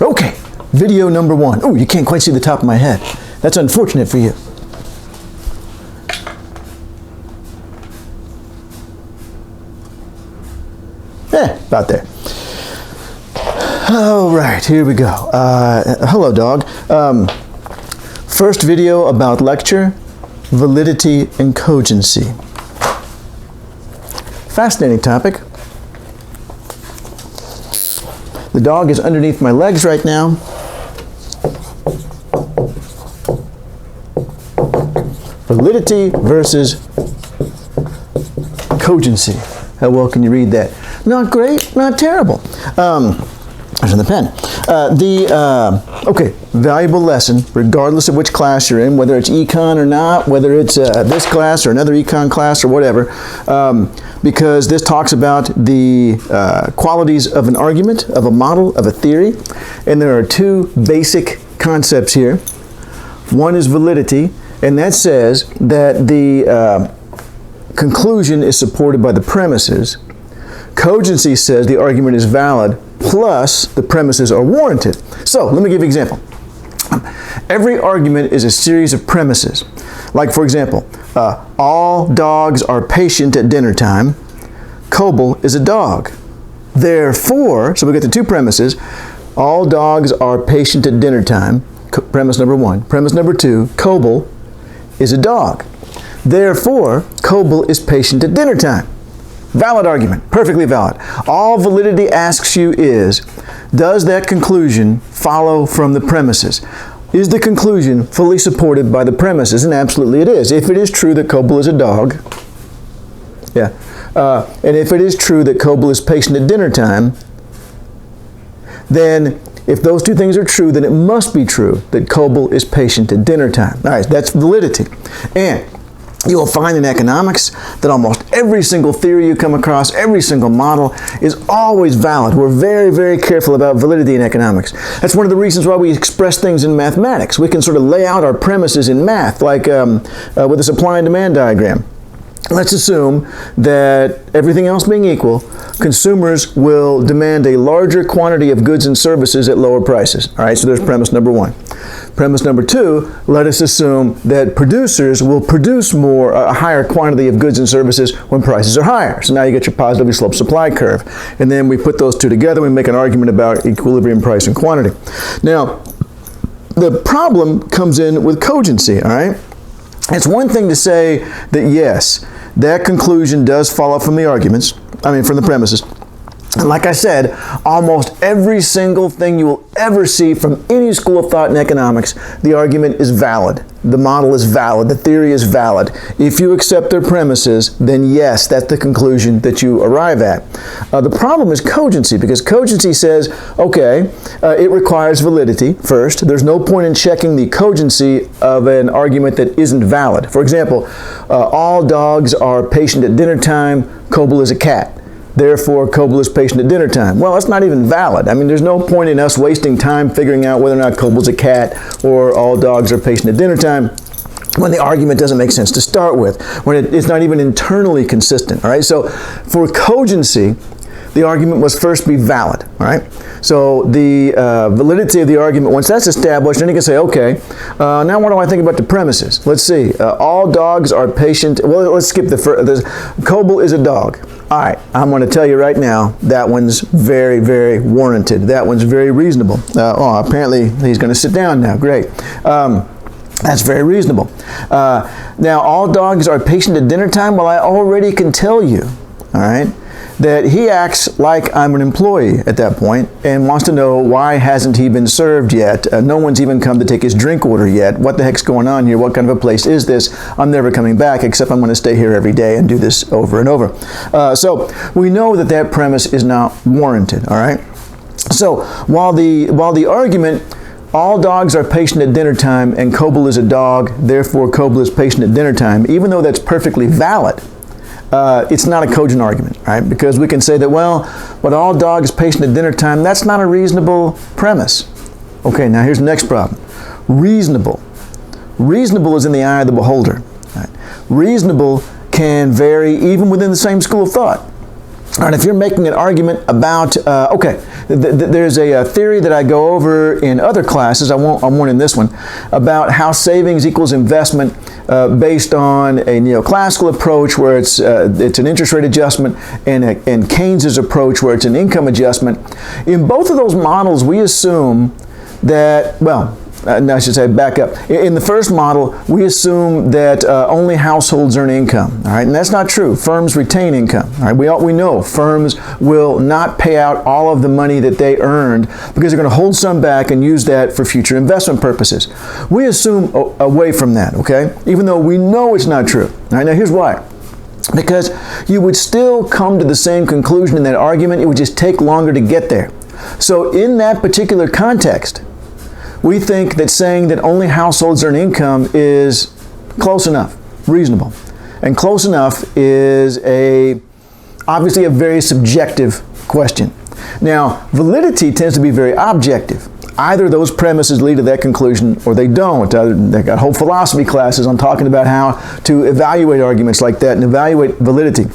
Okay, video number 1. Oh, you can't quite see the top of my head. That's unfortunate for you. About there. All right, here we go. Hello, dog. First video about lecture, validity and cogency. Fascinating topic. The dog is underneath my legs right now. Validity versus cogency. How well can you read that? Not great, not terrible. There's in the pen. Okay, valuable lesson, regardless of which class you're in, whether it's econ or not, whether it's this class or another econ class or whatever, because this talks about the qualities of an argument, of a model, of a theory, and there are 2 basic concepts here. One is validity, and that says that the conclusion is supported by the premises. Cogency says the argument is valid, plus the premises are warranted. So, let me give you an example. Every argument is a series of premises. Like, for example, all dogs are patient at dinner time. Koble is a dog. Therefore, so we get the 2 premises. All dogs are patient at dinner time. Premise number 1. Premise number 2, Koble is a dog. Therefore, Koble is patient at dinner time. Valid argument, perfectly valid. All validity asks you is, does that conclusion follow from the premises? Is the conclusion fully supported by the premises? And absolutely it is. If it is true that Koble is a dog, and if it is true that Koble is patient at dinner time, then if those 2 things are true, then it must be true that Koble is patient at dinner time. All right, that's validity. And you will find in economics that almost every single theory you come across, every single model is always valid. We're very, very careful about validity in economics. That's one of the reasons why we express things in mathematics. We can sort of lay out our premises in math, like with a supply and demand diagram. Let's assume that everything else being equal, consumers will demand a larger quantity of goods and services at lower prices. All right, so there's premise number 1. Premise number 2, let us assume that producers will produce a higher quantity of goods and services when prices are higher. So now you get your positively sloped supply curve. And then we put those 2 together, we make an argument about equilibrium price and quantity. Now, the problem comes in with cogency, all right? It's one thing to say that yes, that conclusion does follow from the arguments, from the premises. And like I said, almost every single thing you will ever see from any school of thought in economics, the argument is valid. The model is valid. The theory is valid. If you accept their premises, then yes, that's the conclusion that you arrive at. The problem is cogency, because cogency says, okay, it requires validity first. There's no point in checking the cogency of an argument that isn't valid. For example, all dogs are patient at dinner time. Koble is a cat. Therefore, Koble is patient at dinner time. Well, that's not even valid. There's no point in us wasting time figuring out whether or not Koble's a cat or all dogs are patient at dinner time when the argument doesn't make sense to start with, when it's not even internally consistent. All right. So, for cogency, the argument must first be valid. All right. So the validity of the argument, once that's established, then you can say, okay, now what do I think about the premises? Let's see. All dogs are patient. Well, let's skip the first. Koble is a dog. All right, I'm going to tell you right now, that one's very, very warranted. That one's very reasonable. Apparently he's going to sit down now. Great. That's very reasonable. Now, all dogs are patient at dinner time. Well, I already can tell you, all right, that he acts like I'm an employee at that point and wants to know why hasn't he been served yet. No one's even come to take his drink order yet. What the heck's going on here? What kind of a place is this? I'm never coming back, except I'm going to stay here every day and do this over and over. So we know that that premise is not warranted, all right? So while the argument, all dogs are patient at dinner time and Koble is a dog, therefore Koble is patient at dinner time, even though that's perfectly valid, it's not a cogent argument, right? Because we can say that, well, but all dogs patient at dinner time, that's not a reasonable premise. Okay, now here's the next problem. Reasonable. Reasonable is in the eye of the beholder. Right? Reasonable can vary even within the same school of thought. All right, if you're making an argument about, there's a theory that I go over in other classes, I won't in this one, about how savings equals investment based on a neoclassical approach where it's an interest rate adjustment and Keynes's approach where it's an income adjustment. In both of those models, we assume that, I should say back up. In the first model, we assume that only households earn income, all right? And that's not true. Firms retain income, all right? We know firms will not pay out all of the money that they earned because they're going to hold some back and use that for future investment purposes. We assume away from that, okay? Even though we know it's not true. All right, now here's why. Because you would still come to the same conclusion in that argument, it would just take longer to get there. So in that particular context, we think that saying that only households earn income is close enough, reasonable. And close enough is obviously a very subjective question. Now, validity tends to be very objective. Either those premises lead to that conclusion or they don't. They got whole philosophy classes on talking about how to evaluate arguments like that and evaluate validity.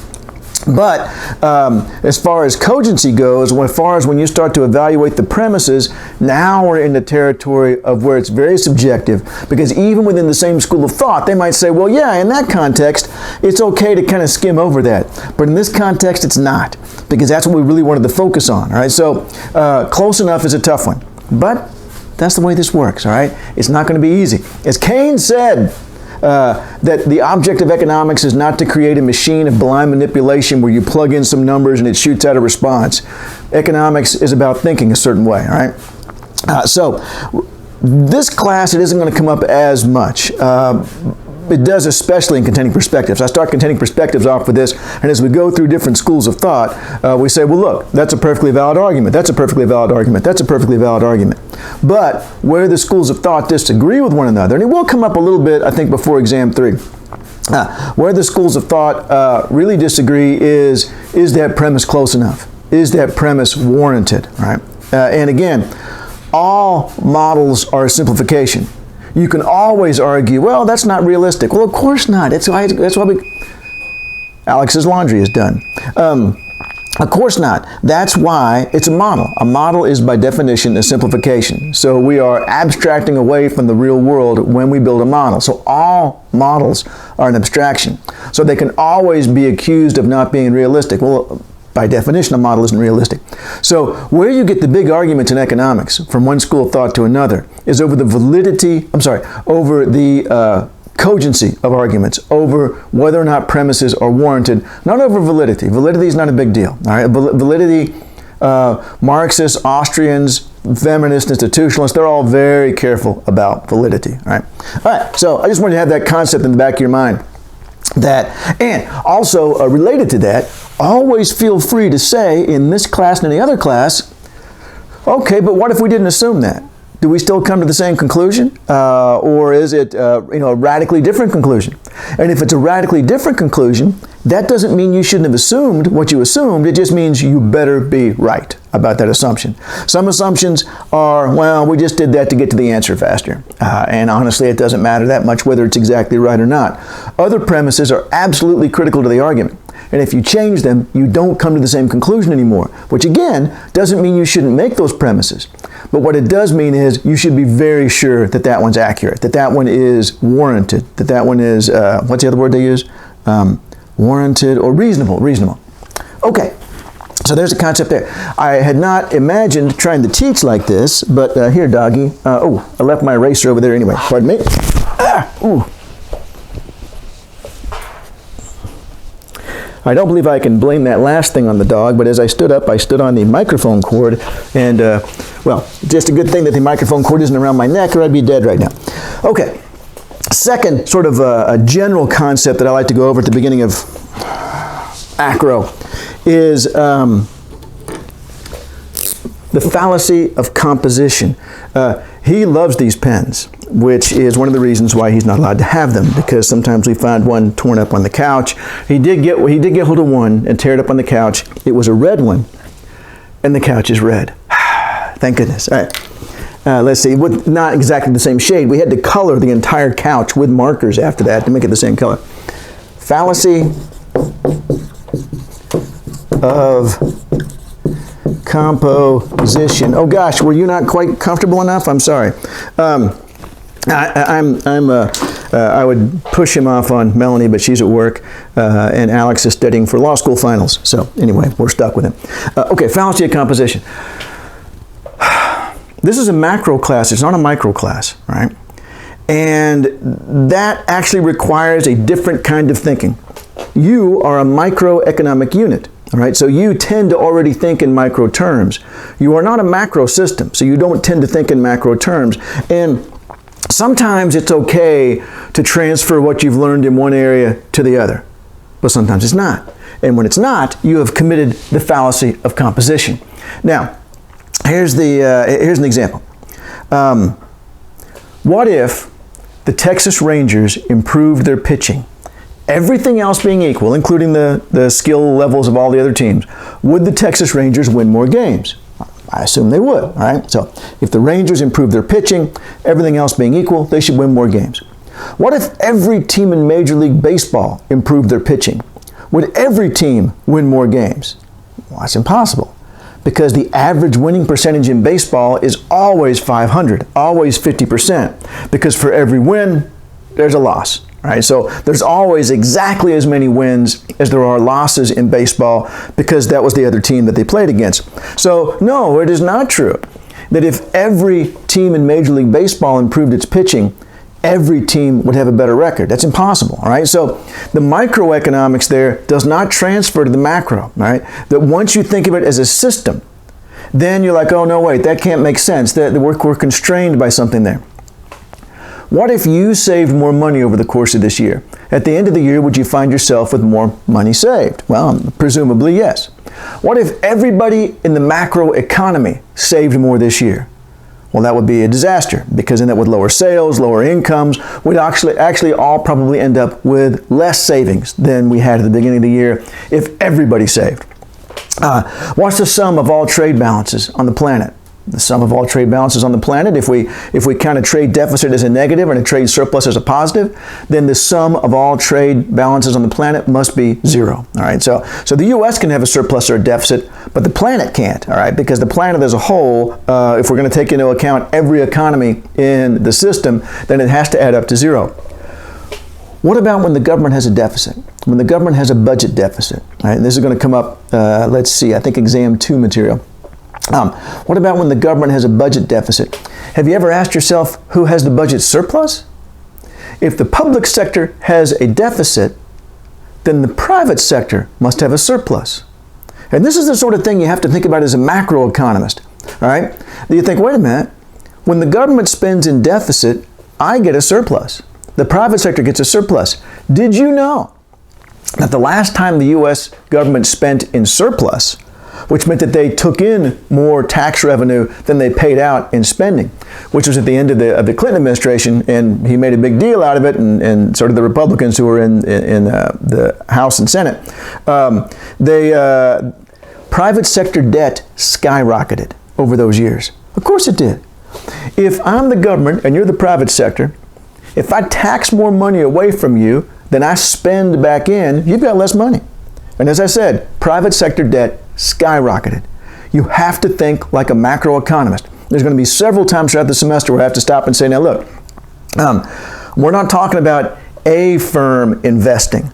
But as far as cogency goes, as far as when you start to evaluate the premises, now we're in the territory of where it's very subjective, because even within the same school of thought, they might say, well, yeah, in that context, it's okay to kind of skim over that. But in this context, it's not, because that's what we really wanted to focus on, all right? So close enough is a tough one. But that's the way this works, all right? It's not going to be easy. As Keynes said, that the object of economics is not to create a machine of blind manipulation where you plug in some numbers and it shoots out a response. Economics is about thinking a certain way, all right? So this class, it isn't going to come up as much. It does, especially in contending perspectives. I start contending perspectives off with this, and as we go through different schools of thought, we say, well, look, that's a perfectly valid argument. That's a perfectly valid argument. That's a perfectly valid argument. But where the schools of thought disagree with one another, and it will come up a little bit, I think, before exam 3. Where the schools of thought really disagree is that premise close enough? Is that premise warranted? Right? And again, all models are a simplification. You can always argue, well, that's not realistic. Well, of course not. That's why Alex's laundry is done. Of course not. That's why it's a model. A model is by definition a simplification. So we are abstracting away from the real world when we build a model. So all models are an abstraction. So they can always be accused of not being realistic. Well, by definition, a model isn't realistic. So where you get the big arguments in economics from one school of thought to another is over the over the cogency of arguments, over whether or not premises are warranted, not over validity. Validity is not a big deal. All right? Validity, Marxists, Austrians, feminist, institutionalists, they're all very careful about validity. All right, so I just wanted to have that concept in the back of your mind. And also related to that, always feel free to say in this class and any other class, okay, but what if we didn't assume that? Do we still come to the same conclusion? Or is it a radically different conclusion? And if it's a radically different conclusion, that doesn't mean you shouldn't have assumed what you assumed. It just means you better be right about that assumption. Some assumptions are, well, we just did that to get to the answer faster. And honestly, it doesn't matter that much whether it's exactly right or not. Other premises are absolutely critical to the argument. And if you change them, you don't come to the same conclusion anymore, which again, doesn't mean you shouldn't make those premises. But what it does mean is you should be very sure that that one's accurate, that that one is warranted, that that one is, what's the other word they use? Warranted or reasonable. Okay, so there's a concept there. I had not imagined trying to teach like this, but here, doggy. I left my eraser over there anyway. Pardon me. I don't believe I can blame that last thing on the dog, but as I stood up, I stood on the microphone cord, and, just a good thing that the microphone cord isn't around my neck, or I'd be dead right now. Okay, second sort of a general concept that I like to go over at the beginning of acro is the fallacy of composition. He loves these pens, which is one of the reasons why he's not allowed to have them, because sometimes we find one torn up on the couch. He did get hold of one and tear it up on the couch. It was a red one, and the couch is red. Thank goodness. All right. Let's see, not exactly the same shade. We had to color the entire couch with markers after that to make it the same color. Fallacy of Composition. Oh gosh, were you not quite comfortable enough? I'm sorry. I would push him off on Melanie, but she's at work, and Alex is studying for law school finals. So anyway, we're stuck with him. Okay, fallacy of composition. This is a macro class. It's not a micro class, right? And that actually requires a different kind of thinking. You are a microeconomic unit. All right, so you tend to already think in micro terms. You are not a macro system, so you don't tend to think in macro terms. And sometimes it's okay to transfer what you've learned in one area to the other, but sometimes it's not. And when it's not, you have committed the fallacy of composition. Now, here's an example. What if the Texas Rangers improved their pitching? Everything else being equal, including the skill levels of all the other teams, would the Texas Rangers win more games? I assume they would, all right? So if the Rangers improve their pitching, everything else being equal, they should win more games. What if every team in Major League Baseball improved their pitching? Would every team win more games? Well, that's impossible, because the average winning percentage in baseball is always 500, always 50%, because for every win, there's a loss. Right? So there's always exactly as many wins as there are losses in baseball, because that was the other team that they played against. So no, it is not true that if every team in Major League Baseball improved its pitching, every team would have a better record. That's impossible. All right? So the microeconomics there does not transfer to the macro. Right? That once you think of it as a system, then you're like, oh no, wait, that can't make sense. We're constrained by something there. What if you saved more money over the course of this year? At the end of the year, would you find yourself with more money saved? Well, presumably yes. What if everybody in the macro economy saved more this year? Well, that would be a disaster, because then that would lower sales, lower incomes. We'd actually all probably end up with less savings than we had at the beginning of the year if everybody saved. What's the sum of all trade balances on the planet? The sum of all trade balances on the planet, if we count a trade deficit as a negative and a trade surplus as a positive, then the sum of all trade balances on the planet must be zero. All right, so the U.S. can have a surplus or a deficit, but the planet can't. All right, because the planet as a whole, if we're going to take into account every economy in the system, then it has to add up to zero. What about when the government has a deficit? When the government has a budget deficit? All right, and this is going to come up. Let's see. I think exam 2 material. What about when the government has a budget deficit? Have you ever asked yourself who has the budget surplus? If the public sector has a deficit, then the private sector must have a surplus. And this is the sort of thing you have to think about as a macroeconomist. All right? You think, wait a minute, when the government spends in deficit, I get a surplus. The private sector gets a surplus. Did you know that the last time the U.S. government spent in surplus, which meant that they took in more tax revenue than they paid out in spending, which was at the end of the Clinton administration, and he made a big deal out of it, and sort of the Republicans who were in the House and Senate, private sector debt skyrocketed over those years. Of course it did. If I'm the government and you're the private sector, if I tax more money away from you than I spend back in, you've got less money. And as I said, private sector debt skyrocketed. You have to think like a macroeconomist. There's going to be several times throughout the semester where I have to stop and say, now look, we're not talking about a firm investing.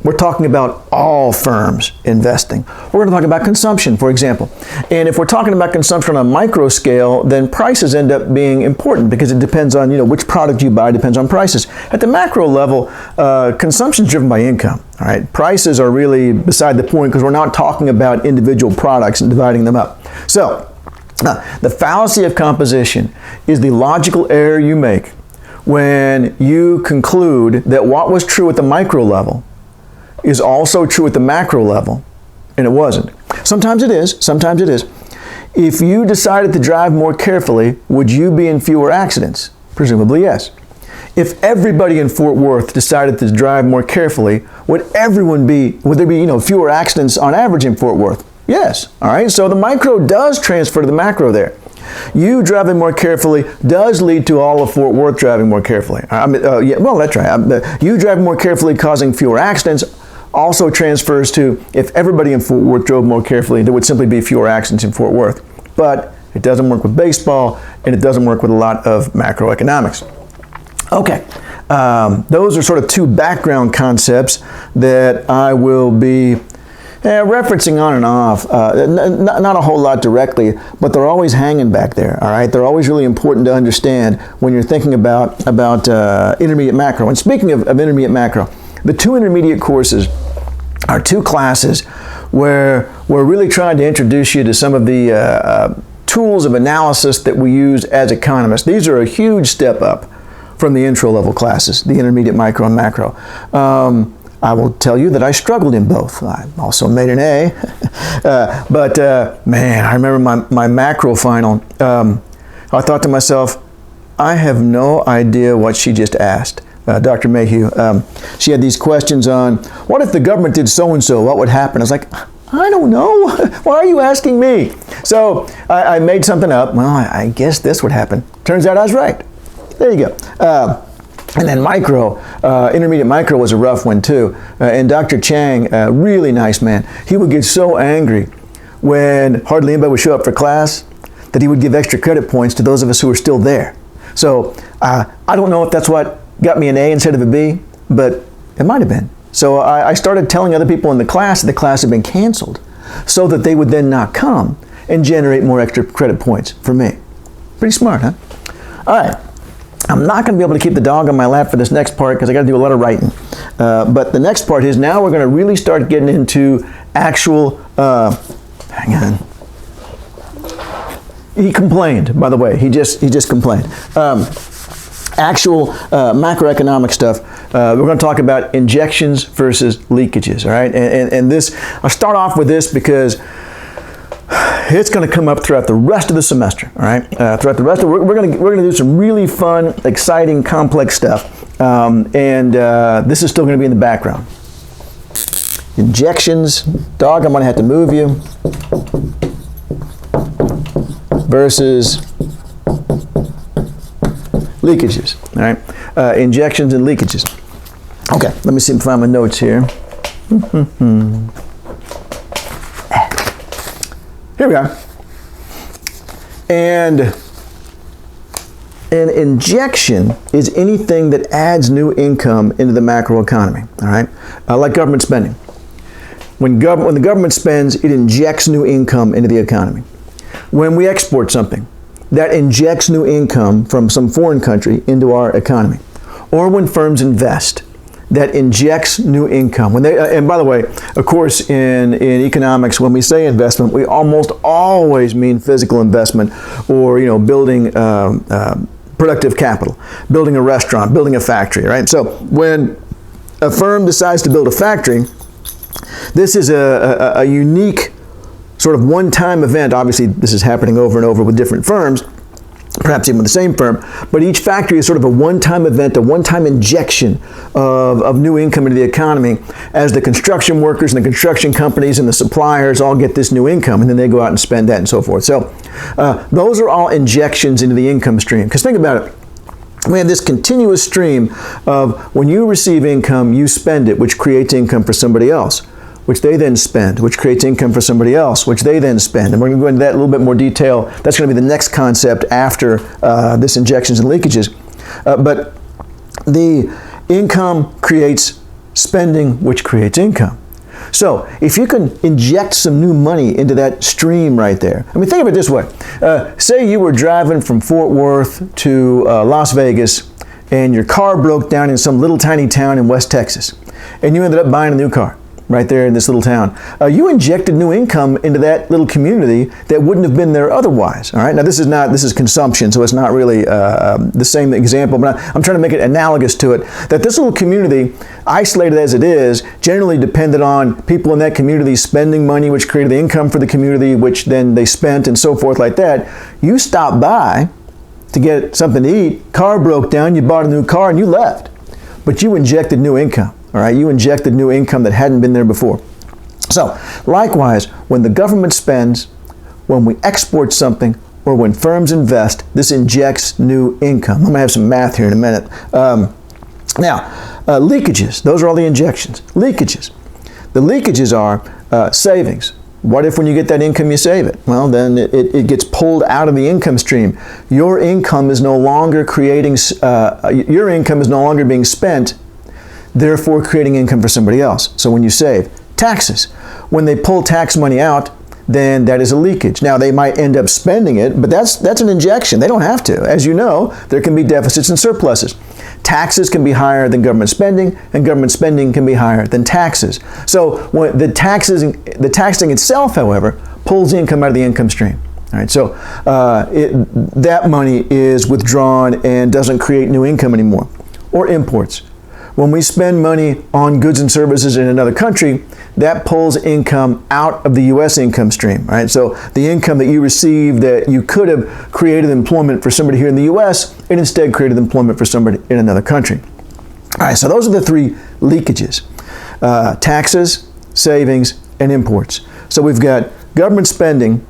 We're talking about all firms investing. We're going to talk about consumption, for example. And if we're talking about consumption on a micro scale, then prices end up being important, because it depends on, which product you buy depends on prices. At the macro level, consumption is driven by income. All right, prices are really beside the point, because we're not talking about individual products and dividing them up. So, the fallacy of composition is the logical error you make when you conclude that what was true at the micro level is also true at the macro level, and it wasn't. Sometimes it is, sometimes it is. If you decided to drive more carefully, would you be in fewer accidents? Presumably yes. If everybody in Fort Worth decided to drive more carefully, would there be fewer accidents on average in Fort Worth? Yes. All right, so the micro does transfer to the macro there. You driving more carefully does lead to all of Fort Worth driving more carefully. That's right. You driving more carefully causing fewer accidents also transfers to if everybody in Fort Worth drove more carefully, there would simply be fewer accidents in Fort Worth. But it doesn't work with baseball, and it doesn't work with a lot of macroeconomics. Okay, those are sort of two background concepts that I will be referencing on and off, not a whole lot directly, but they're always hanging back there, all right? They're always really important to understand when you're thinking about intermediate macro. And speaking of intermediate macro, the two intermediate courses are two classes where we're really trying to introduce you to some of the tools of analysis that we use as economists. These are a huge step up from the intro level classes, the intermediate micro and macro. I will tell you that I struggled in both. I also made an A, but man, I remember my macro final. I thought to myself, I have no idea what she just asked. Dr. Mayhew, she had these questions on, what if the government did so-and-so, what would happen? I was like, I don't know. Why are you asking me? So I made something up. Well, I guess this would happen. Turns out I was right. There you go. And then micro, intermediate micro was a rough one too. And Dr. Chang, really nice man, he would get so angry when hardly anybody would show up for class that he would give extra credit points to those of us who were still there. So I don't know if that's what got me an A instead of a B, but it might have been. So I started telling other people in the class that the class had been canceled so that they would then not come and generate more extra credit points for me. Pretty smart, huh? All right. I'm not going to be able to keep the dog on my lap for this next part because I got to do a lot of writing. But the next part is now we're going to really start getting into actual, hang on. He complained, by the way. He just complained. Actual macroeconomic stuff. We're going to talk about injections versus leakages, all right? And this, I'll start off with this because it's going to come up throughout the rest of the semester, all right? Throughout the rest of, we're going to do some really fun, exciting, complex stuff, and this is still going to be in the background. Injections, dog, I'm going to have to move you, versus leakages, all right? Injections and leakages. Okay, let me see if I find my notes here. Here we are. And an injection is anything that adds new income into the macroeconomy, all right? Like government spending. When the government spends, it injects new income into the economy. When we export something, that injects new income from some foreign country into our economy. Or when firms invest, that injects new income. When they, and by the way, of course, in economics, when we say investment, we almost always mean physical investment, or building productive capital, building a restaurant, building a factory, right? So when a firm decides to build a factory, this is a unique sort of one-time event. Obviously, this is happening over and over with different firms, perhaps even with the same firm, but each factory is sort of a one-time event, a one-time injection of new income into the economy as the construction workers and the construction companies and the suppliers all get this new income, and then they go out and spend that and so forth. So those are all injections into the income stream. Because think about it. We have this continuous stream of when you receive income, you spend it, which creates income for somebody else, which they then spend, which creates income for somebody else, which they then spend. And we're going to go into that in a little bit more detail. That's going to be the next concept after this injections and leakages. But the income creates spending, which creates income. So if you can inject some new money into that stream right there. I mean, think of it this way. Say you were driving from Fort Worth to Las Vegas, and your car broke down in some little tiny town in West Texas, and you ended up buying a new car right there in this little town. You injected new income into that little community that wouldn't have been there otherwise. All right. Now this is consumption, so it's not really the same example, but I'm trying to make it analogous to it. That this little community, isolated as it is, generally depended on people in that community spending money, which created the income for the community, which then they spent, and so forth like that. You stopped by to get something to eat. Car broke down. You bought a new car and you left, but you injected new income. All right, you injected new income that hadn't been there before. So, likewise, when the government spends, when we export something, or when firms invest, this injects new income. I'm going to have some math here in a minute. Now, leakages, those are all the injections. Leakages. The leakages are savings. What if when you get that income you save it? Well, then it gets pulled out of the income stream. Your income is no longer your income is no longer being spent, therefore creating income for somebody else. So when you save, taxes. When they pull tax money out, then that is a leakage. Now they might end up spending it, but that's an injection. They don't have to. As you know, there can be deficits and surpluses. Taxes can be higher than government spending, and government spending can be higher than taxes. So when the taxing itself, however, pulls income out of the income stream. All right, so that money is withdrawn and doesn't create new income anymore. Or imports. When we spend money on goods and services in another country, that pulls income out of the U.S. income stream, right? So the income that you receive that you could have created employment for somebody here in the U.S., it instead created employment for somebody in another country. All right, so those are the three leakages. Taxes, savings, and imports. So we've got government spending,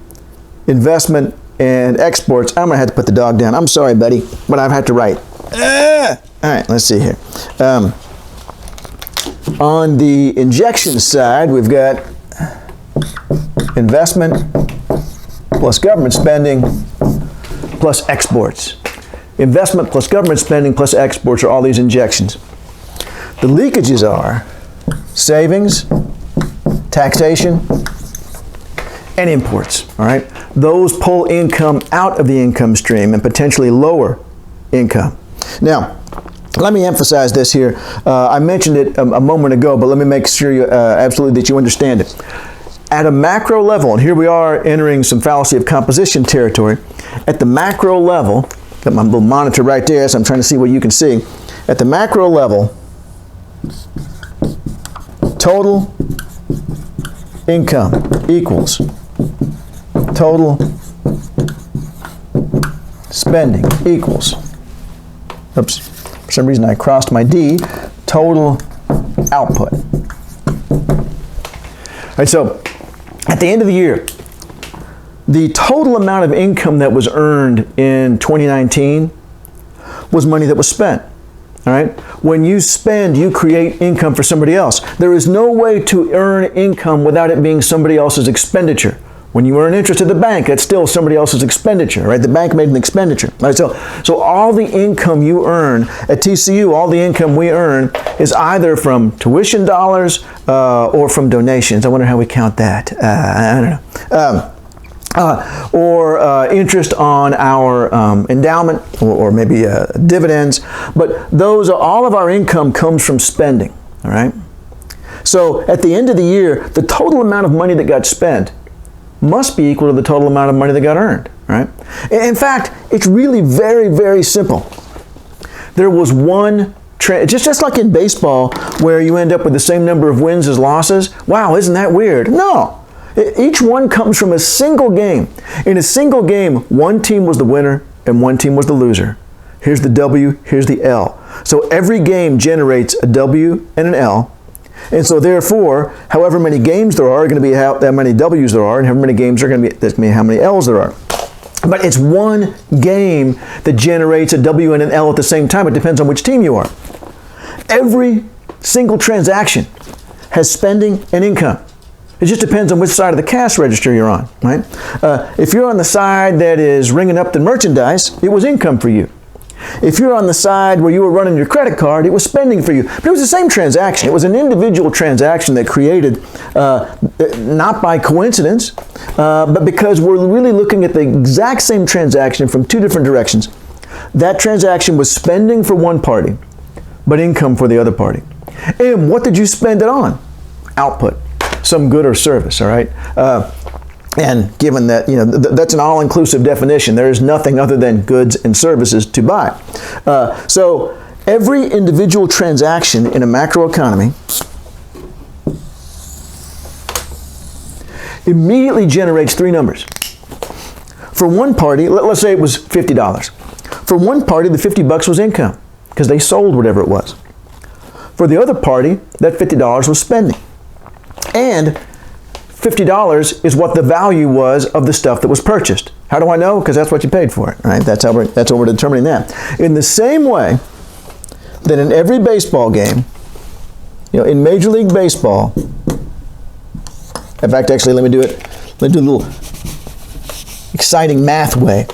investment, and exports. I'm going to have to put the dog down. I'm sorry, buddy, but I've had to write. All right, let's see here. On the injection side, we've got investment plus government spending plus exports. Investment plus government spending plus exports are all these injections. The leakages are savings, taxation, and imports. All right, those pull income out of the income stream and potentially lower income. Now, let me emphasize this here. I mentioned it a moment ago, but let me make sure absolutely that you understand it. At a macro level, and here we are entering some fallacy of composition territory. At the macro level, got my little monitor right there, so I'm trying to see what you can see. At the macro level, total income equals total spending equals, oops, for some reason I crossed my D, total output. All right, so at the end of the year, the total amount of income that was earned in 2019 was money that was spent. All right? When you spend, you create income for somebody else. There is no way to earn income without it being somebody else's expenditure. When you earn interest at the bank, that's still somebody else's expenditure, right? The bank made an expenditure. All right, so all the income you earn at TCU, all the income we earn is either from tuition dollars or from donations. I wonder how we count that. I don't know. Or interest on our endowment or maybe dividends. But all of our income comes from spending, all right? So at the end of the year, the total amount of money that got spent must be equal to the total amount of money that got earned, right? In fact, it's really very, very simple. There was one just like in baseball where you end up with the same number of wins as losses. Wow, isn't that weird? No. Each one comes from a single game. In a single game, one team was the winner and one team was the loser. Here's the W, here's the L. So every game generates a W and an L. And so therefore, however many games there are going to be how many W's there are, and however many games are going to be, that's going to be how many L's there are. But it's one game that generates a W and an L at the same time. It depends on which team you are. Every single transaction has spending and income. It just depends on which side of the cash register you're on, right? If you're on the side that is ringing up the merchandise, it was income for you. If you're on the side where you were running your credit card, it was spending for you. But it was the same transaction. It was an individual transaction that created, not by coincidence, but because we're really looking at the exact same transaction from two different directions. That transaction was spending for one party, but income for the other party. And what did you spend it on? Output, some good or service, all right? And given that, that's an all-inclusive definition, there is nothing other than goods and services to buy. So every individual transaction in a macroeconomy immediately generates three numbers. For one party, let's say it was $50. For one party, the $50 was income because they sold whatever it was. For the other party, that $50 was spending. And $50 is what the value was of the stuff that was purchased. How do I know? Because that's what you paid for it, right? That's how we're determining that. In the same way that in every baseball game, in Major League Baseball, In fact, actually, let me do it. Let me do a little exciting math way.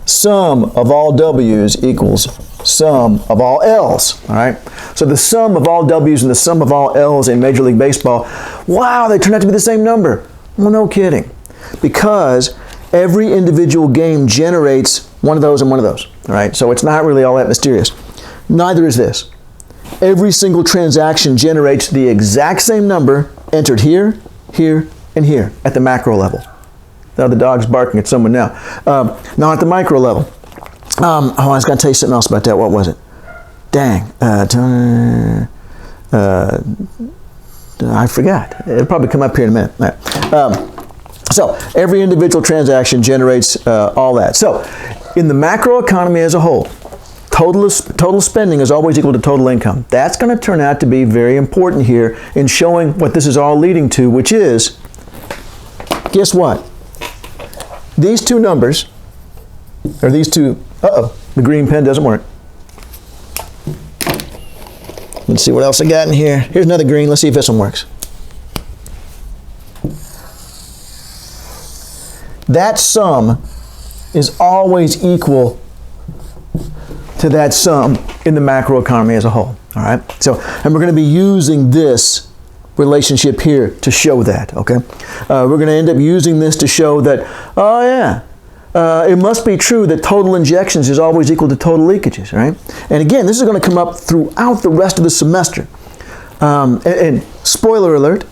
Sum of all W's equals sum of all L's, all right? So the sum of all W's and the sum of all L's in Major League Baseball, wow, they turn out to be the same number. Well, no kidding. Because every individual game generates one of those and one of those, all right? So it's not really all that mysterious. Neither is this. Every single transaction generates the exact same number entered here, here, and here at the macro level. Now the dog's barking at someone now. Now at the micro level. I was going to tell you something else about that. What was it? Dang. I forgot. It'll probably come up here in a minute. All right. So every individual transaction generates all that. So in the macro economy as a whole, total spending is always equal to total income. That's going to turn out to be very important here in showing what this is all leading to, which is, guess what? These two numbers, or these two, the green pen doesn't work. Let's see what else I got in here. Here's another green. Let's see if this one works. That sum is always equal to that sum in the macro economy as a whole. All right. So, and we're going to be using this relationship here to show that. Okay. We're going to end up using this to show that, oh yeah, it must be true that total injections is always equal to total leakages, right? And again, this is going to come up throughout the rest of the semester. And spoiler alert,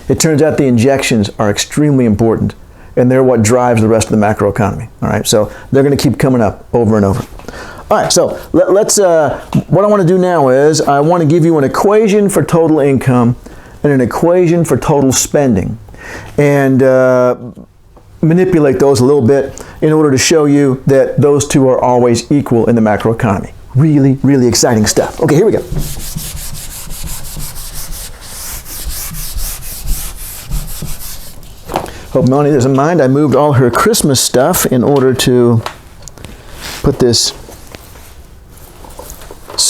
it turns out the injections are extremely important, and they're what drives the rest of the macroeconomy. All right, so they're going to keep coming up over and over. All right, so let's. What I want to do now is I want to give you an equation for total income and an equation for total spending, and manipulate those a little bit in order to show you that those two are always equal in the macroeconomy. Really, really exciting stuff. Okay, here we go. Hope Melanie doesn't mind. I moved all her Christmas stuff in order to put this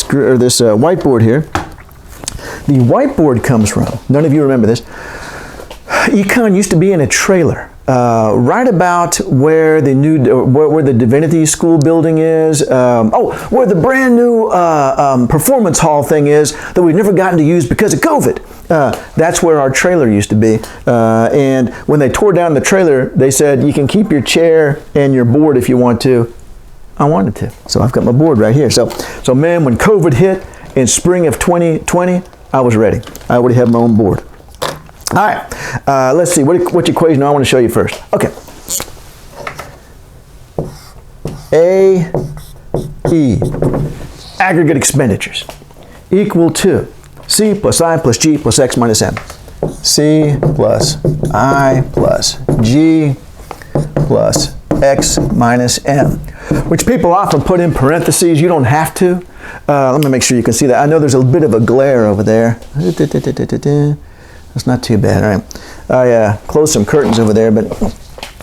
whiteboard here. The whiteboard comes from, none of you remember this, Econ used to be in a trailer. Right about where the Divinity School building is, where the brand new performance hall thing is that we've never gotten to use because of COVID. That's where our trailer used to be. And when they tore down the trailer, they said, you can keep your chair and your board if you want to. I wanted to. So I've got my board right here. So man, when COVID hit in spring of 2020, I was ready. I already had my own board. All right, let's see, which equation do I want to show you first? Okay. AE, aggregate expenditures, equal to C plus I plus G plus X minus M. C plus I plus G plus X minus M, which people often put in parentheses. You don't have to. Let me make sure you can see that. I know there's a bit of a glare over there. That's not too bad. All right, I closed some curtains over there, but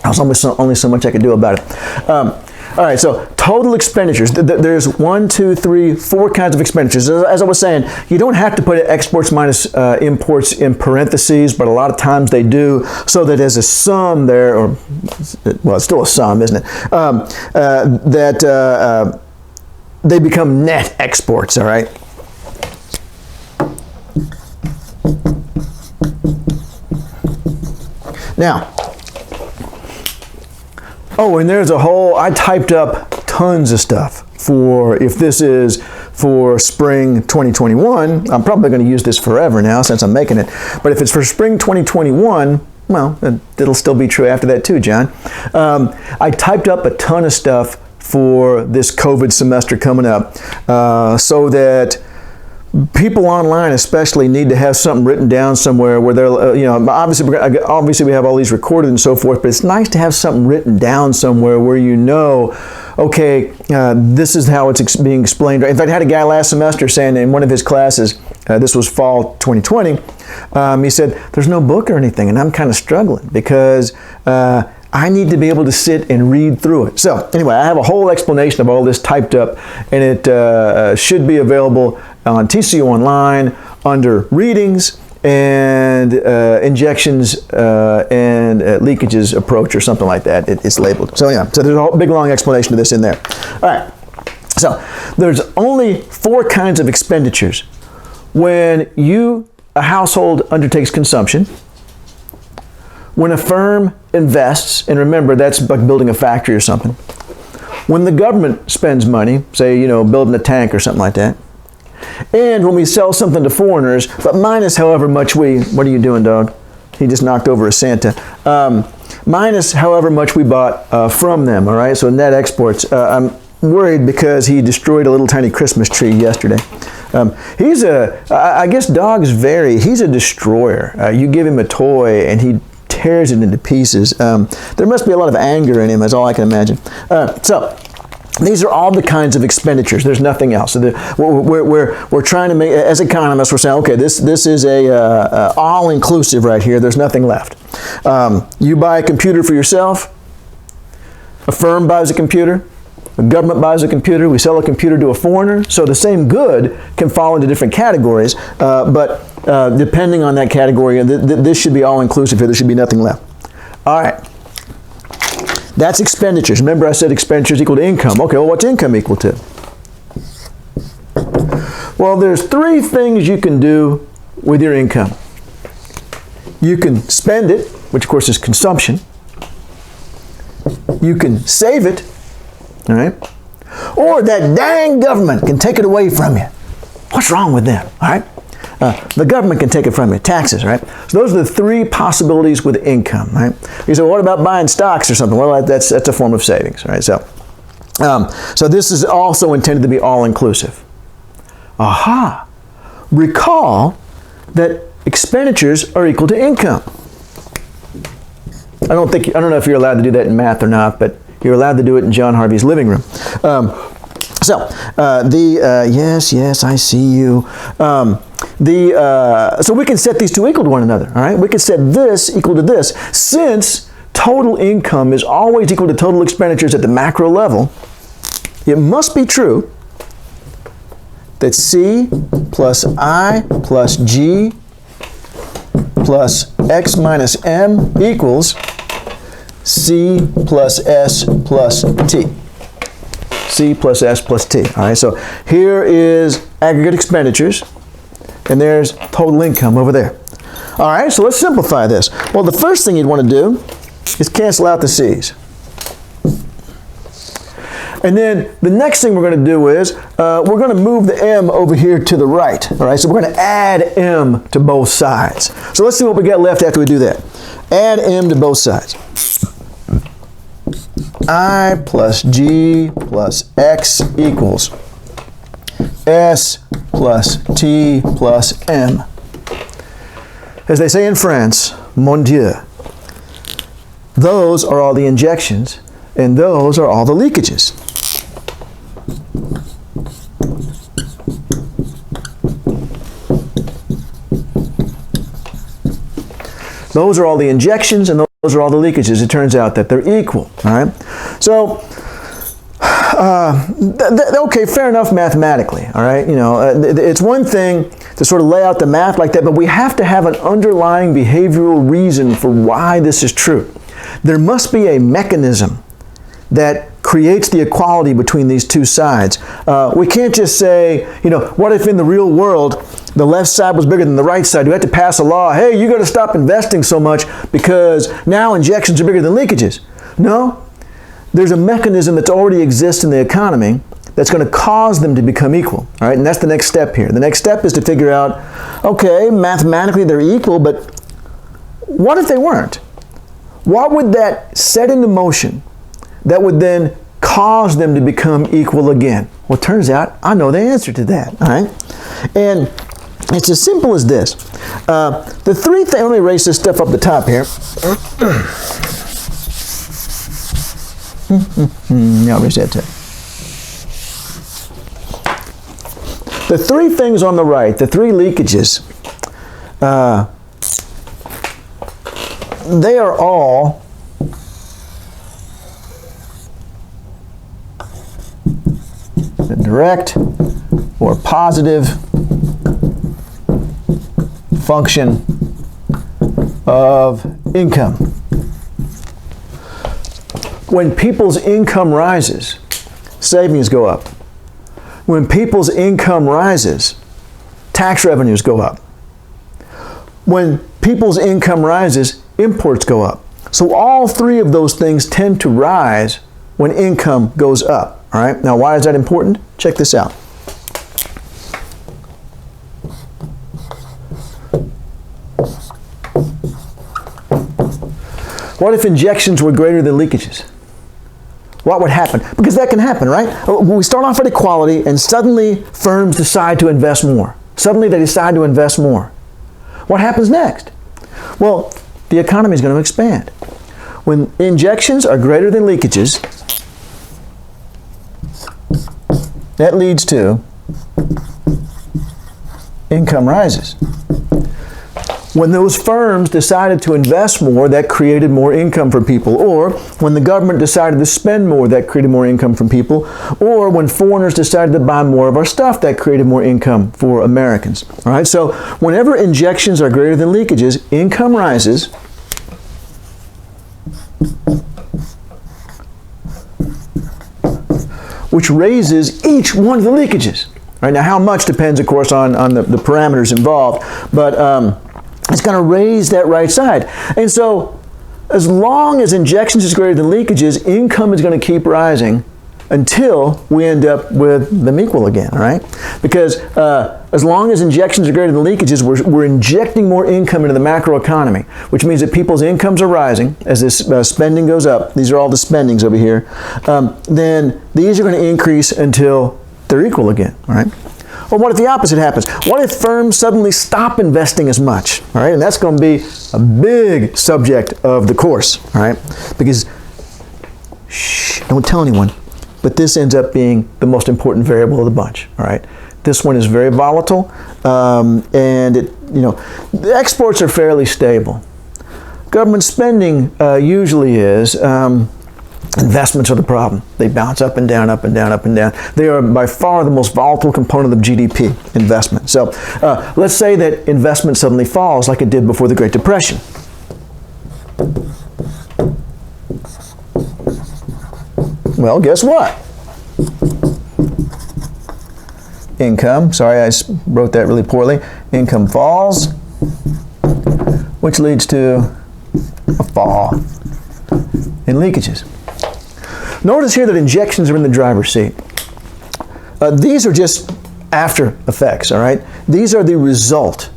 there's only so much I could do about it. All right, so total expenditures. There's 1, 2, 3, 4 kinds of expenditures. As I was saying, you don't have to put exports minus imports in parentheses, but a lot of times they do, so that as a sum there, or well, it's still a sum, isn't it? They become net exports. All right. Now, and there's a whole, I typed up tons of stuff for, if this is for spring 2021, I'm probably going to use this forever now since I'm making it, but if it's for spring 2021, well, it'll still be true after that too, John. I typed up a ton of stuff for this COVID semester coming up so that people online especially need to have something written down somewhere where they're, obviously we have all these recorded and so forth, but it's nice to have something written down somewhere where you know, okay, this is how it's being explained. In fact, I had a guy last semester saying in one of his classes, this was fall 2020, he said, there's no book or anything, and I'm kind of struggling because I need to be able to sit and read through it. So anyway, I have a whole explanation of all this typed up, and it should be available on TCU Online under Readings and injections and leakages approach or something like that. It's labeled. So yeah, so there's a whole big long explanation of this in there. All right, so there's only 4 kinds of expenditures. When a household undertakes consumption, when a firm invests, and remember that's like building a factory or something, when the government spends money, say, building a tank or something like that, and when we sell something to foreigners, but minus however much what are you doing, dog? He just knocked over a Santa. Minus however much we bought from them, all right? So net exports. I'm worried because he destroyed a little tiny Christmas tree yesterday. I guess dogs vary. He's a destroyer. You give him a toy and he tears it into pieces. There must be a lot of anger in him, that's all I can imagine. So these are all the kinds of expenditures. There's nothing else. So we're trying to make, as economists, we're saying, okay, this is a all-inclusive right here. There's nothing left. You buy a computer for yourself. A firm buys a computer. The government buys a computer. We sell a computer to a foreigner. So the same good can fall into different categories, but depending on that category, this should be all-inclusive here. There should be nothing left. All right. That's expenditures. Remember I said expenditures equal to income. Okay, well, what's income equal to? Well, there's 3 things you can do with your income. You can spend it, which of course is consumption. You can save it, all right? Or that dang government can take it away from you. What's wrong with them, all right? The government can take it from you, taxes, right? So those are the 3 possibilities with income, right? You say, well, what about buying stocks or something? Well, that's a form of savings, right? So this is also intended to be all-inclusive. Aha! Recall that expenditures are equal to income. I don't know if you're allowed to do that in math or not, but you're allowed to do it in John Harvey's living room. Yes, I see you. So we can set these 2 equal to one another, all right? We can set this equal to this. Since total income is always equal to total expenditures at the macro level, it must be true that C plus I plus G plus X minus M equals C plus S plus T. C plus S plus T. All right, so here is aggregate expenditures, and there's total income over there. All right, so let's simplify this. Well, the first thing you'd want to do is cancel out the C's. And then the next thing we're going to do is we're going to move the M over here to the right. All right, so we're going to add M to both sides. So let's see what we get left after we do that. Add M to both sides. I plus G plus X equals S plus T plus M. As they say in France, mon Dieu. Those are all the injections, and those are all the leakages. Those are all the injections, and those are all the leakages. It turns out that they're equal. All right. So, okay, fair enough mathematically. All right. It's one thing to sort of lay out the math like that, but we have to have an underlying behavioral reason for why this is true. There must be a mechanism that creates the equality between these 2 sides. We can't just say, what if in the real world the left side was bigger than the right side? Do we have to pass a law? Hey, you got to stop investing so much because now injections are bigger than leakages. No, there's a mechanism that already exists in the economy that's going to cause them to become equal. All right, and that's the next step here. The next step is to figure out, okay, mathematically they're equal, but what if they weren't? What would that set into motion that would then cause them to become equal again? Well, it turns out I know the answer to that, all right? And it's as simple as this. The 3 things, let me erase this stuff up the top here. Now erase that too. The 3 things on the right, the 3 leakages, they are all direct or positive function of income. When people's income rises, savings go up. When people's income rises, tax revenues go up. When people's income rises, imports go up. So all three of those things tend to rise when income goes up. All right? Now, why is that important? Check this out. What if injections were greater than leakages? What would happen? Because that can happen, right? We start off at equality and suddenly firms decide to invest more. Suddenly they decide to invest more. What happens next? Well, the economy is going to expand. When injections are greater than leakages, that leads to income rises. When those firms decided to invest more, that created more income for people. Or when the government decided to spend more, that created more income from people. Or when foreigners decided to buy more of our stuff, that created more income for Americans. All right, so whenever injections are greater than leakages, income rises. Which raises each one of the leakages. Right, now, how much depends, of course, on the parameters involved. But it's going to raise that right side. And so as long as injections is greater than leakages, income is going to keep rising until we end up with them equal again, all right? Because as long as injections are greater than leakages, we're injecting more income into the macroeconomy, which means that people's incomes are rising as this spending goes up. These are all the spendings over here. Then these are going to increase until they're equal again, all right? Or what if the opposite happens? What if firms suddenly stop investing as much? All right, and that's going to be a big subject of the course. All right, because don't tell anyone, but this ends up being the most important variable of the bunch. All right, this one is very volatile, and the exports are fairly stable. Government spending usually is. Investments are the problem. They bounce up and down, up and down, up and down. They are by far the most volatile component of GDP, investment. So let's say that investment suddenly falls like it did before the Great Depression. Well, guess what? Income, sorry I wrote that really poorly. Income falls, which leads to a fall in leakages. Notice here that injections are in the driver's seat. These are just after effects, all right? These are the result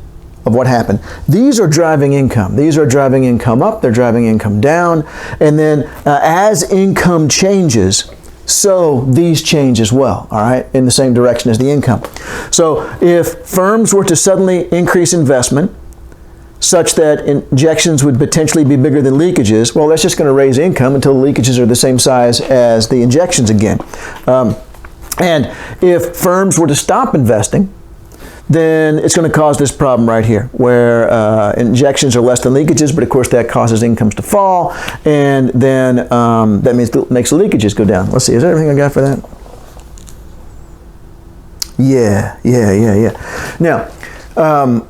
of what happened. These are driving income. These are driving income up, they're driving income down, and then as income changes, so these change as well, all right, in the same direction as the income. So if firms were to suddenly increase investment, such that injections would potentially be bigger than leakages, well, that's just going to raise income until the leakages are the same size as the injections again. And if firms were to stop investing, then it's going to cause this problem right here, where injections are less than leakages, but of course that causes incomes to fall, and then that makes the leakages go down. Let's see, is that everything I got for that? Yeah. Now,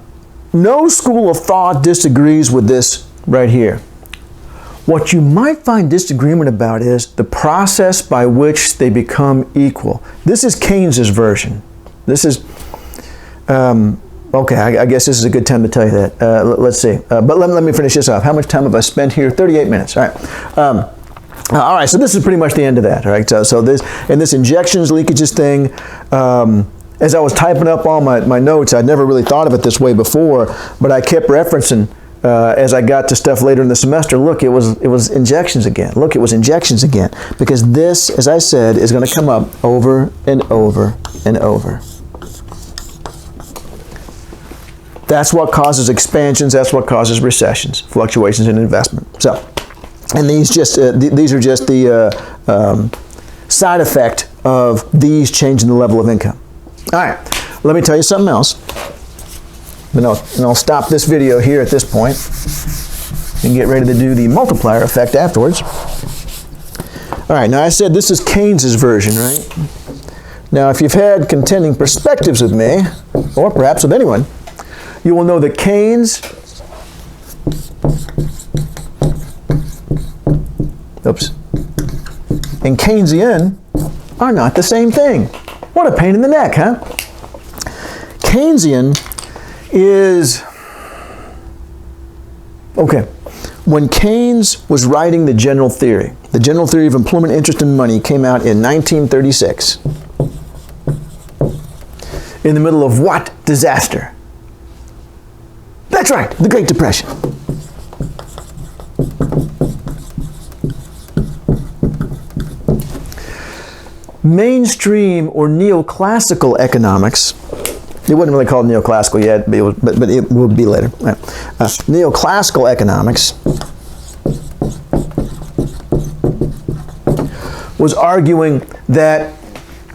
no school of thought disagrees with this right here. What you might find disagreement about is the process by which they become equal. This is Keynes's version. This is, okay, I guess this is a good time to tell you that. Let's see. But let me finish this off. How much time have I spent here? 38 minutes. All right. All right, so this is pretty much the end of that. All right. So this injections, leakages thing, as I was typing up all my notes, I'd never really thought of it this way before, but I kept referencing as I got to stuff later in the semester, look, it was injections again. Look, it was injections again. Because this, as I said, is going to come up over and over and over. That's what causes expansions. That's what causes recessions, fluctuations in investment. So, and these are just the side effect of these changing the level of income. All right, let me tell you something else. And I'll stop this video here at this point and get ready to do the multiplier effect afterwards. All right, now I said this is Keynes's version, right? Now, if you've had contending perspectives with me, or perhaps with anyone, you will know that Keynes, and Keynesian are not the same thing. What a pain in the neck, huh? Keynesian is, okay, when Keynes was writing the general theory of employment, interest, and money came out in 1936. In the middle of what disaster? That's right, the Great Depression. Mainstream or neoclassical economics, it wasn't really called neoclassical yet, but it will be later. Neoclassical economics was arguing that,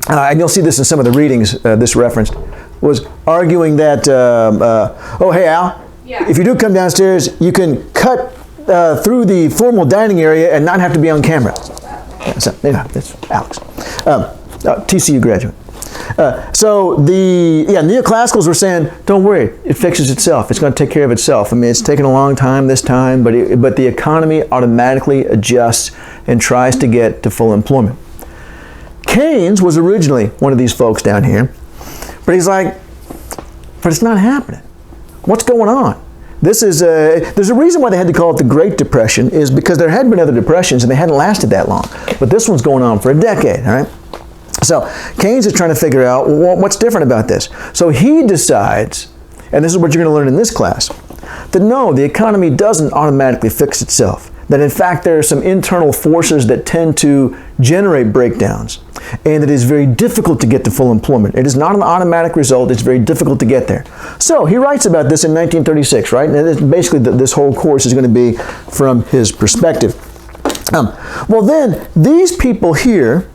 and you'll see this in some of the readings, this referenced, was arguing that, oh, hey, Al, yeah. If you do come downstairs, you can cut through the formal dining area and not have to be on camera. So, yeah, that's Alex, TCU graduate. So the neoclassicals were saying, don't worry, it fixes itself. It's going to take care of itself. I mean, it's taken a long time this time, but the economy automatically adjusts and tries to get to full employment. Keynes was originally one of these folks down here, but he's like, but it's not happening. What's going on? This is there's a reason why they had to call it the Great Depression, is because there had been other depressions and they hadn't lasted that long. But this one's going on for a decade, all right? So Keynes is trying to figure out, well, what's different about this. So he decides, and this is what you're going to learn in this class, that no, the economy doesn't automatically fix itself. That in fact there are some internal forces that tend to generate breakdowns, and it is very difficult to get to full employment. It is not an automatic result. It's very difficult to get there. So he writes about this in 1936, right? And basically this whole course is going to be from his perspective. Well then, these people here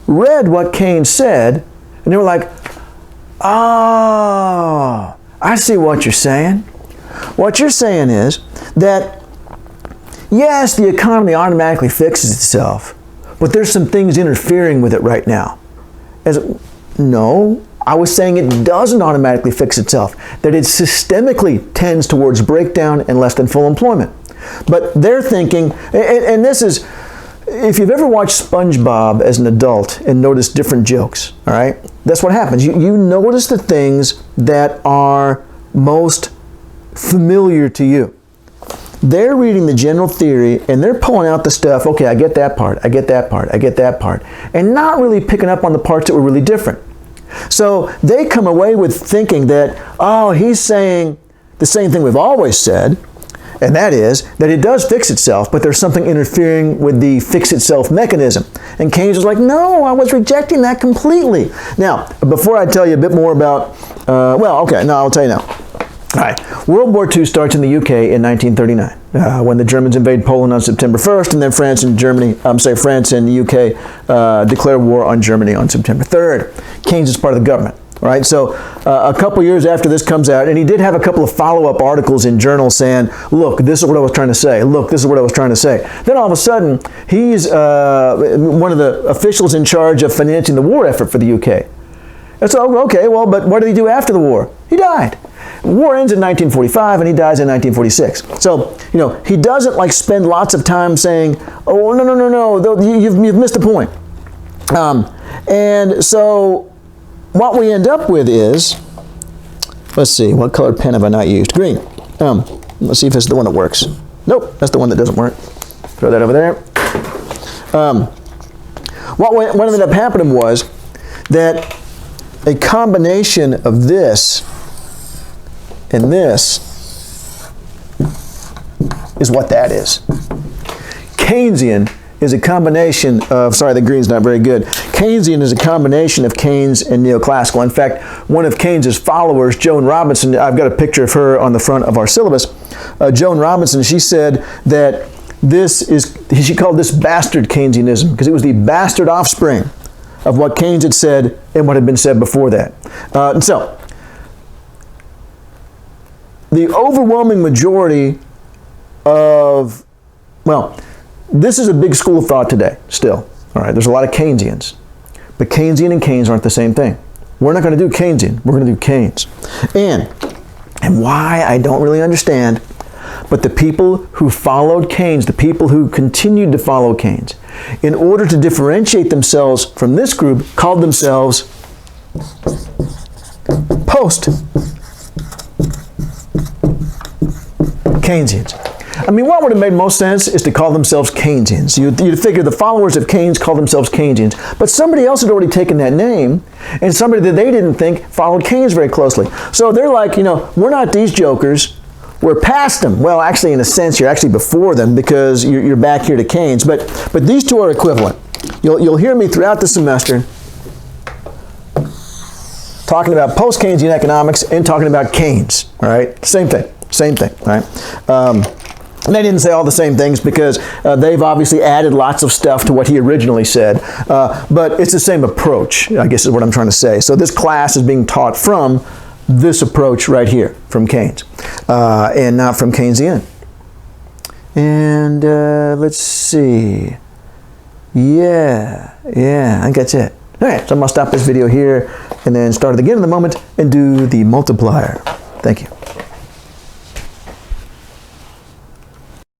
read what Keynes said, and they were like, oh, I see what you're saying. What you're saying is that, yes, the economy automatically fixes itself, but there's some things interfering with it right now. No, I was saying it doesn't automatically fix itself, that it systemically tends towards breakdown and less than full employment. But they're thinking, and this is, if you've ever watched SpongeBob as an adult and noticed different jokes, all right, that's what happens. You notice the things that are most familiar to you. They're reading the general theory and they're pulling out the stuff, okay, I get that part, I get that part, I get that part, and not really picking up on the parts that were really different. So they come away with thinking that, oh, he's saying the same thing we've always said, and that is that it does fix itself, but there's something interfering with the fix itself mechanism. And Keynes was like, no, I was rejecting that completely. Now, before I tell you a bit more about, I'll tell you now. All right, World War II starts in the UK in 1939 when the Germans invade Poland on September 1st, and then France and the UK declare war on Germany on September 3rd. Keynes is part of the government. All right, so a couple years after this comes out, and he did have a couple of follow-up articles in journals saying, look, this is what I was trying to say. Look, this is what I was trying to say. Then all of a sudden, he's one of the officials in charge of financing the war effort for the UK. And so, okay, well, but what did he do after the war? He died. The war ends in 1945, and he dies in 1946. So, he doesn't spend lots of time saying, oh, no, you've missed the point. And so what we end up with is, let's see, what colored pen have I not used? Green. Let's see if it's the one that works. Nope, that's the one that doesn't work. Throw that over there. What ended up happening was that a combination of this and this is what that is. Keynesian is a combination of, sorry, the green's not very good. Keynesian is a combination of Keynes and neoclassical. In fact, one of Keynes's followers, Joan Robinson, I've got a picture of her on the front of our syllabus. Joan Robinson, she said that she called this bastard Keynesianism because it was the bastard offspring of what Keynes had said and what had been said before that. And so, the overwhelming majority of, this is a big school of thought today, still. All right, there's a lot of Keynesians. But Keynesian and Keynes aren't the same thing. We're not going to do Keynesian. We're going to do Keynes. And And why, I don't really understand. But the people who followed Keynes, the people who continued to follow Keynes, in order to differentiate themselves from this group, called themselves post-Keynesians. I mean, what would have made most sense is to call themselves Keynesians. You'd figure the followers of Keynes called themselves Keynesians, but somebody else had already taken that name, and somebody that they didn't think followed Keynes very closely. So they're like, you know, we're not these jokers. We're past them. Well, actually, in a sense, you're actually before them because you're back here to Keynes. But these two are equivalent. You'll hear me throughout the semester talking about post-Keynesian economics and talking about Keynes. All right, same thing. All right. And they didn't say all the same things because they've obviously added lots of stuff to what he originally said. But it's the same approach, I guess is what I'm trying to say. So this class is being taught from this approach right here, from Keynes, and not from Keynesian. And let's see. Yeah, I think that's it. All right, so I'm going to stop this video here and then start it again in a moment and do the multiplier. Thank you.